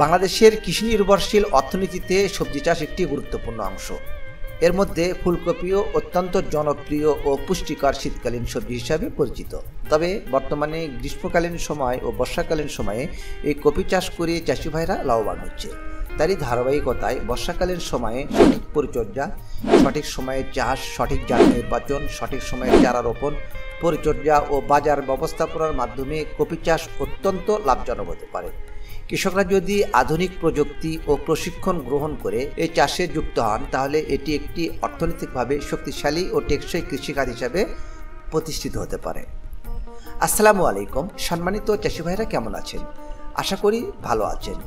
বাংলাদেশের কৃষি নির্ভরশীল অর্থনীতিতে সবজি চাষ একটি গুরুত্বপূর্ণ অংশ। এর মধ্যে ফুলকপিও অত্যন্ত জনপ্রিয় ও পুষ্টিকর শীতকালীন সবজি হিসাবে পরিচিত। তবে বর্তমানে গ্রীষ্মকালীন সময় ও বর্ষাকালীন সময়ে এই কপি চাষ করে চাষি ভাইরা লাভবান হচ্ছে। তারই ধারাবাহিকতায় বর্ষাকালীন সময়ে সঠিক পরিচর্যা, সঠিক সময়ে চাষ, সঠিক জাত নির্বাচন, সঠিক সময়ে চারা রোপণ, পরিচর্যা ও বাজার ব্যবস্থাপনার মাধ্যমে কপি চাষ অত্যন্ত লাভজনক হতে পারে। কৃষকরা যদি আধুনিক প্রযুক্তি ও প্রশিক্ষণ গ্রহণ করে এই চাষে যুক্ত হন, তাহলে এটি একটি অর্থনৈতিকভাবে শক্তিশালী ও টেকসই কৃষিখাত হিসাবে প্রতিষ্ঠিত হতে পারে। আসসালামু আলাইকুম, সম্মানিত চাষি ভাইরা, কেমন আছেন? আশা করি ভালো আছেন।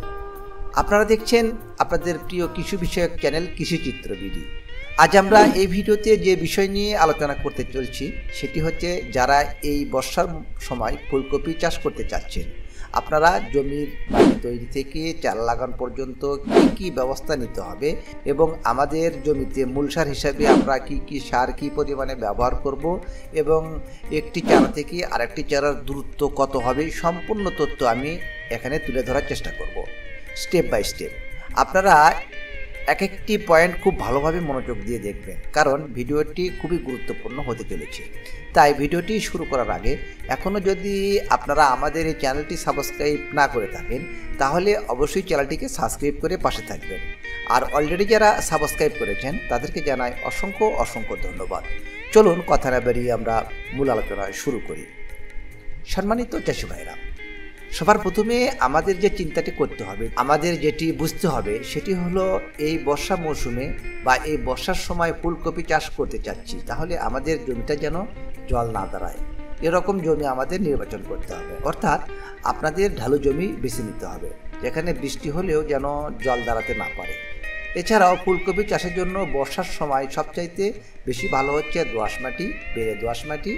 আপনারা দেখছেন আপনাদের প্রিয় কৃষি বিষয়ক চ্যানেল কৃষিচিত্র বিডি। আজ আমরা এই ভিডিওতে যে বিষয় নিয়ে আলোচনা করতে চলছি সেটি হচ্ছে, যারা এই বর্ষার সময় ফুলকপি চাষ করতে চাচ্ছেন, আপনারা জমির মাটি তৈরি থেকে চারা লাগানো পর্যন্ত কি ব্যবস্থা নিতে হবে এবং আমাদের জমিতে মূল সার হিসাবে আমরা কি সার কি পরিমাণে ব্যবহার করব এবং একটি চারা থেকে আরেকটি চারার দূরত্ব কত হবে, সম্পূর্ণ তথ্য আমি এখানে তুলে ধরার চেষ্টা করব স্টেপ বাই স্টেপ। আপনারা এক একটি পয়েন্ট খুব ভালোভাবে মনোযোগ দিয়ে দেখবেন, কারণ ভিডিওটি খুবই গুরুত্বপূর্ণ হতে চলেছে। তাই ভিডিওটি শুরু করার আগে এখনও যদি আপনারা আমাদের এই চ্যানেলটি সাবস্ক্রাইব না করে থাকেন, তাহলে অবশ্যই চ্যানেলটিকে সাবস্ক্রাইব করে পাশে থাকবেন। আর অলরেডি যারা সাবস্ক্রাইব করেছেন তাদেরকে জানাই অসংখ্য অসংখ্য ধন্যবাদ। চলুন কথা না বেরিয়ে আমরা মূল আলোচনা শুরু করি। সম্মানিত চাষি ভাইরা, সবার প্রথমে আমাদের যে চিন্তাটি করতে হবে, আমাদের যেটি বুঝতে হবে, সেটি হলো এই বর্ষা মৌসুমে বা এই বর্ষার সময় ফুলকপি চাষ করতে চাচ্ছি, তাহলে আমাদের জমিটা যেন জল না দাঁড়ায় এরকম জমি আমাদের নির্বাচন করতে হবে। অর্থাৎ আপনাদের ঢালু জমি বেছে নিতে হবে, যেখানে বৃষ্টি হলেও যেন জল দাঁড়াতে না পারে। এছাড়াও ফুলকপি চাষের জন্য বর্ষার সময় সবচাইতে বেশি ভালো হচ্ছে দোআঁশ মাটি, বেলে দোআঁশ মাটি।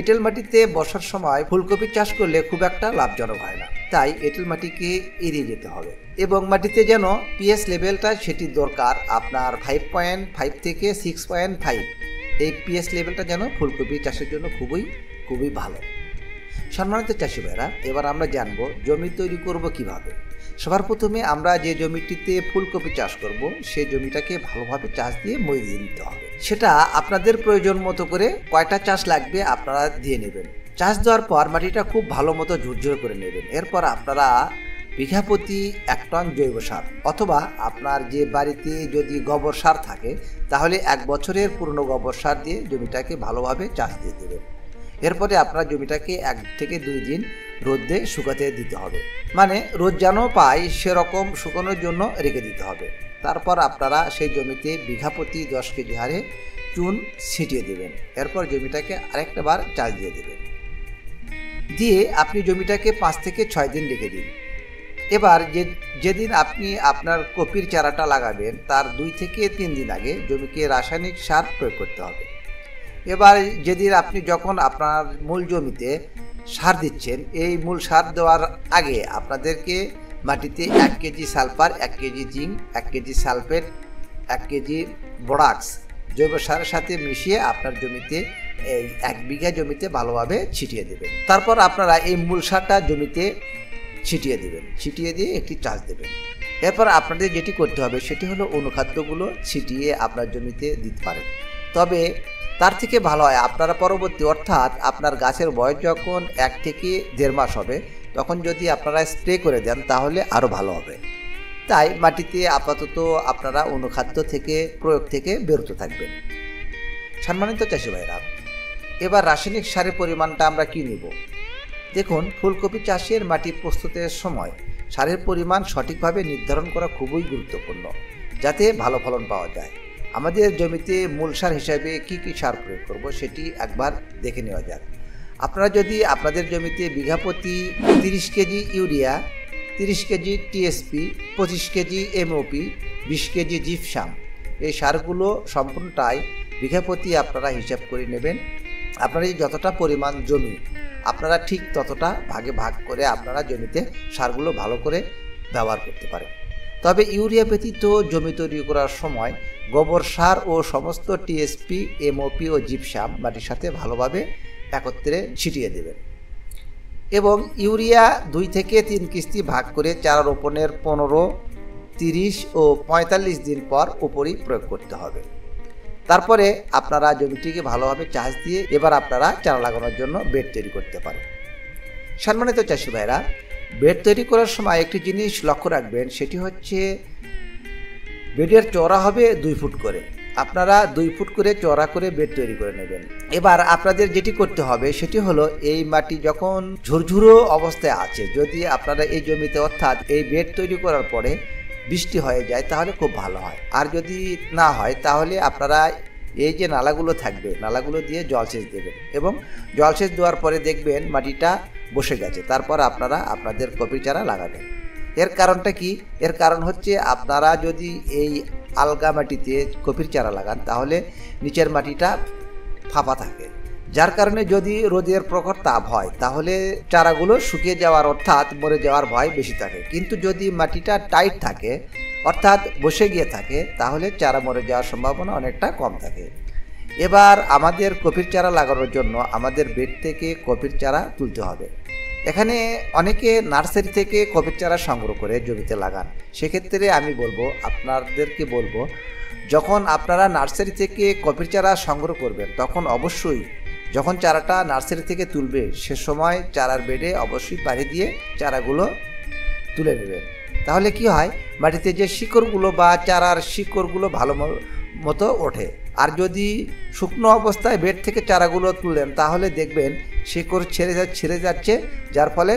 এঁটেল মাটিতে বর্ষার সময় ফুলকপি চাষ করলে খুব একটা লাভজনক হয় না, তাই এঁটেল মাটিকে এড়িয়ে যেতে হবে। এবং মাটিতে যেন পিএইচ লেভেলটা সেটি দরকার আপনার 5.5 থেকে 6.5, এই পিএইচ লেভেলটা যেন ফুলকপি চাষের জন্য খুবই ভালো। সম্মানিত চাষি ভাইরা, এবার আমরা জানবো জমি তৈরি করব কিভাবে। সবার প্রথমে আমরা যে জমিটিতে ফুলকপি চাষ করব, সেই জমিটাকে ভালোভাবে চাষ দিয়ে মই দিয়ে নিতে হবে। সেটা আপনাদের প্রয়োজন মতো করে কয়টা চাষ লাগবে আপনারা দিয়ে নেবেন। চাষ দেওয়ার পর মাটিটা খুব ভালো মতো ঝুরঝুরে করে নেবেন। এরপর আপনারা বিঘা প্রতি 1 টন জৈব সার, অথবা আপনার যে বাড়িতে যদি গোবর সার থাকে, তাহলে 1 বছরের পুরনো গোবর সার দিয়ে জমিটাকে ভালোভাবে চাষ দিয়ে দেবেন। এরপরে আপনার জমিটাকে 1 থেকে 2 দিন রোদে শুকাতে দিতে হবে, মানে রোদ যেন পায় সেরকম শুকানোর জন্য রেখে দিতে হবে। তারপর আপনারা সেই জমিতে বিঘা প্রতি 10 কেজি হারে চুন ছিটিয়ে দেবেন। এরপর জমিটাকে আরেকটা বার চাষ দিয়ে দেবেন। দিয়ে আপনি জমিটাকে 5 থেকে 6 দিন রেখে দিন। এবার যেদিন আপনি আপনার কপির চারাটা লাগাবেন, তার 2 থেকে 3 দিন আগে জমিকে রাসায়নিক সার প্রয়োগ করতে হবে। এবার যেদিন আপনি যখন আপনার মূল জমিতে সার দিচ্ছেন, এই মূল সার দেওয়ার আগে আপনাদেরকে মাটিতে 1 KG sulphur, 1 KG zinc, 1 KG sulphate, 1 KG borax জৈব সারের সাথে মিশিয়ে আপনার জমিতে এই 1 বিঘা জমিতে ভালোভাবে ছিটিয়ে দেবেন। তারপর আপনারা এই মূল সারটা জমিতে ছিটিয়ে দেবেন, ছিটিয়ে দিয়ে একটি চাষ দেবেন। এরপর আপনাদের যেটি করতে হবে সেটি হলো অনুখাদ্যগুলো ছিটিয়ে আপনার জমিতে দিতে পারেন। তবে তার থেকে ভালো হয় আপনারা পরবর্তী, অর্থাৎ আপনার গাছের বয়স যখন 1 থেকে 1.5 মাস হবে, তখন যদি আপনারা স্প্রে করে দেন তাহলে আরও ভালো হবে। তাই মাটিতে আপাতত আপনারা অনুখাদ্য থেকে প্রয়োগ থেকে বিরত থাকবেন। সম্মানিত চাষি ভাইরা, এবার রাসায়নিক সারের পরিমাণটা আমরা কি নেব? দেখুন, ফুলকপি চাষের মাটি প্রস্তুতের সময় সারের পরিমাণ সঠিকভাবে নির্ধারণ করা খুবই গুরুত্বপূর্ণ, যাতে ভালো ফলন পাওয়া যায়। আমাদের জমিতে মূল সার হিসাবে কি সার প্রয়োগ করব সেটি একবার দেখে নেওয়া যাক। আপনারা যদি আপনাদের জমিতে বিঘা প্রতি 30 KG urea, 30 KG TSP, 25 KG MOP, 20 KG gypsum, এই সারগুলো সম্পূর্ণটাই বিঘা প্রতি আপনারা হিসাব করে নেবেন। আপনারা যতটা পরিমাণ জমি, আপনারা ঠিক ততটা ভাগে ভাগ করে আপনারা জমিতে সারগুলো ভালো করে ব্যবহার করতে পারেন। তবে ইউরিয়া ব্যতীত জমি তৈরি করার সময় গোবর সার ও সমস্ত টিএসপি, এমওপি ও জিপসাম মাটির সাথে ভালোভাবে একত্রে ছিটিয়ে দেবেন। এবং ইউরিয়া 2 থেকে 3 কিস্তি ভাগ করে চারা রোপণের 15, 30 ও 45 দিন পর উপরই প্রয়োগ করতে হবে। তারপরে আপনারা জমিটিকে ভালোভাবে চাষ দিয়ে এবার আপনারা চারা লাগানোর জন্য বেড তৈরি করতে পারেন। সম্মানিত চাষি ভাইরা, বেড তৈরি করার সময় একটি জিনিস লক্ষ্য রাখবেন, সেটি হচ্ছে বেডের চওড়া হবে 2 ফুট করে। আপনারা 2 ফুট করে চওড়া করে বেড তৈরি করে নেবেন। এবার আপনাদের যেটি করতে হবে সেটি হলো, এই মাটি যখন ঝুরঝুরো অবস্থায় আছে, যদি আপনারা এই জমিতে অর্থাৎ এই বেড তৈরি করার পরে বৃষ্টি হয়ে যায় তাহলে খুব ভালো হয়। আর যদি না হয় তাহলে আপনারা এই যে নালাগুলো থাকবে, নালাগুলো দিয়ে জলসেচ দেবেন এবং জলসেচ দেওয়ার পরে দেখবেন মাটিটা বসে গেছে। তারপর আপনারা আপনাদের কপি চারা লাগাবেন। এর কারণটা কি? এর কারণ হচ্ছে আপনারা যদি এই আলগা মাটিতে কপির চারা লাগান তাহলে নিচের মাটিটা ফাঁপা থাকে, যার কারণে যদি রোদের প্রখর তাপ হয় তাহলে চারাগুলো শুকিয়ে যাওয়ার অর্থাৎ মরে যাওয়ার ভয় বেশি থাকে। কিন্তু যদি মাটিটা টাইট থাকে অর্থাৎ বসে গিয়ে থাকে তাহলে চারা মরে যাওয়ার সম্ভাবনা অনেকটা কম থাকে। এবার আমাদের কপির চারা লাগানোর জন্য আমাদের বেড থেকে কপির চারা তুলতে হবে। এখানে অনেকে নার্সারি থেকে কপির চারা সংগ্রহ করে জমিতে লাগান। সেক্ষেত্রে আমি আপনাদেরকে বলবো, যখন আপনারা নার্সারি থেকে কপির চারা সংগ্রহ করবেন তখন অবশ্যই যখন চারাটা নার্সারি থেকে তুলবে সে সময় চারার বেডে অবশ্যই পানি দিয়ে চারাগুলো তুলে নেবেন। তাহলে কি হয়, মাটিতে যে শিকড়গুলো বা চারার শিকড়গুলো ভালো মতো ওঠে। আর যদি শুকনো অবস্থায় বেড থেকে চারাগুলো তুললেন তাহলে দেখবেন শিকড় ছেড়ে যাচ্ছে, যার ফলে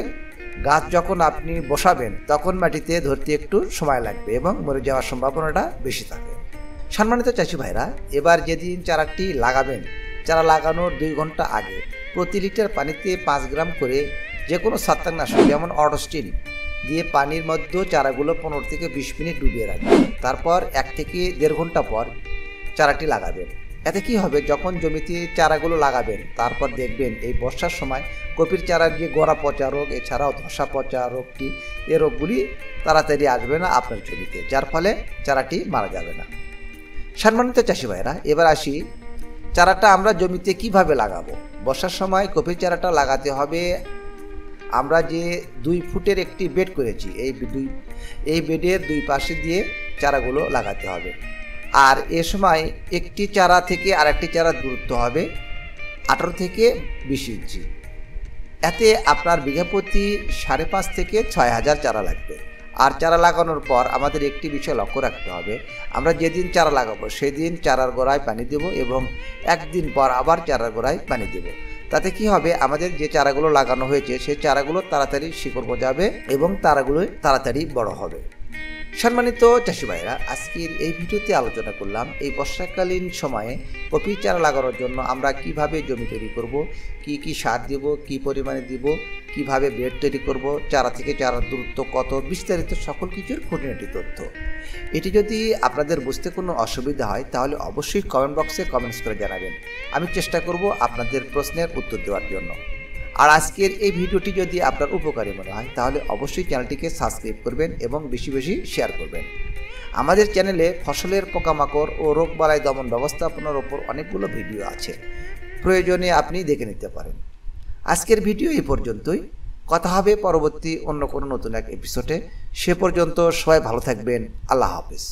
গাছ যখন আপনি বসাবেন তখন মাটিতে ধরতে একটু সময় লাগবে এবং মরে যাওয়ার সম্ভাবনাটা বেশি থাকে। সম্মানিত চাষি ভাইরা, এবার যেদিন চারাটি লাগাবেন, চারা লাগানোর 2 ঘন্টা আগে প্রতি লিটার পানিতে 5 গ্রাম করে যে কোনো ছত্রাকনাশক যেমন অডোস্টিন দিয়ে পানির মধ্যে চারাগুলো 15 থেকে 20 মিনিট ডুবিয়ে রাখবেন। তারপর 1 থেকে 1.5 ঘন্টা পর চারাটি লাগাবেন। এতে কি হবে, যখন জমিতে চারাগুলো লাগাবেন তারপর দেখবেন এই বর্ষার সময় কপির চারার যে গোড়া পচা রোগ এছাড়াও ধসা পচা রোগটি, এই রোগগুলি তাড়াতাড়ি আসবে না আপনার জমিতে, যার ফলে চারাটি মারা যাবে না। সম্মানিত চাষি ভাইরা, এবার আসি চারাটা আমরা জমিতে কিভাবে লাগাবো। বর্ষার সময় কপির চারাটা লাগাতে হবে, আমরা যে 2 ফুটের একটি বেড করেছি এই বেডের 2 পাশে দিয়ে চারাগুলো লাগাতে হবে। আর এ সময় একটি চারা থেকে আরেকটি চারা দূরত্ব হবে 18 থেকে 20 ইঞ্চি। এতে আপনার বিঘা প্রতি 5.5 থেকে 6,000 চারা লাগবে। আর চারা লাগানোর পর আমাদের একটি বিষয় লক্ষ্য রাখতে হবে, আমরা যেদিন চারা লাগাবো সেদিন চারার গোড়ায় পানি দেব এবং 1 দিন পর আবার চারার গোড়ায় পানি দেব। তাতে কি হবে, আমাদের যে চারাগুলো লাগানো হয়েছে সেই চারাগুলো তাড়াতাড়ি শিকড় গজাবে এবং চারাগুলো তাড়াতাড়ি বড় হবে। সম্মানিত চাষি ভাইরা, আজকের এই ভিডিওতে আলোচনা করলাম এই বর্ষাকালীন সময়ে কপি চারা লাগানোর জন্য আমরা কিভাবে জমি তৈরি করব, কি সার দেব, কি পরিমাণে দিব, কিভাবে বেড তৈরি করব, চারা থেকে চারার দূরত্ব কত, বিস্তারিত সকল কিছুর খুঁটিনাটি তথ্য। এটি যদি আপনাদের বুঝতে কোনো অসুবিধা হয় তাহলে অবশ্যই কমেন্ট বক্সে কমেন্টস করে জানাবেন। আমি চেষ্টা করব আপনাদের প্রশ্নের উত্তর দেওয়ার জন্য। আর আজকের এই ভিডিওটি যদি আপনার উপকারী মনে হয় তাহলে অবশ্যই চ্যানেলটিকে সাবস্ক্রাইব করবেন এবং বেশি বেশি শেয়ার করবেন। আমাদের চ্যানেলে ফসলের পোকামাকড় ও রোগবালাই দমন ব্যবস্থাপনার ওপর অনেকগুলো ভিডিও আছে, প্রয়োজনে আপনি দেখে নিতে পারেন। আজকের ভিডিও এই পর্যন্তই, কথা হবে পরবর্তী অন্য কোনো নতুন এক এপিসোডে। সে পর্যন্ত সবাই ভালো থাকবেন। আল্লাহ হাফেজ।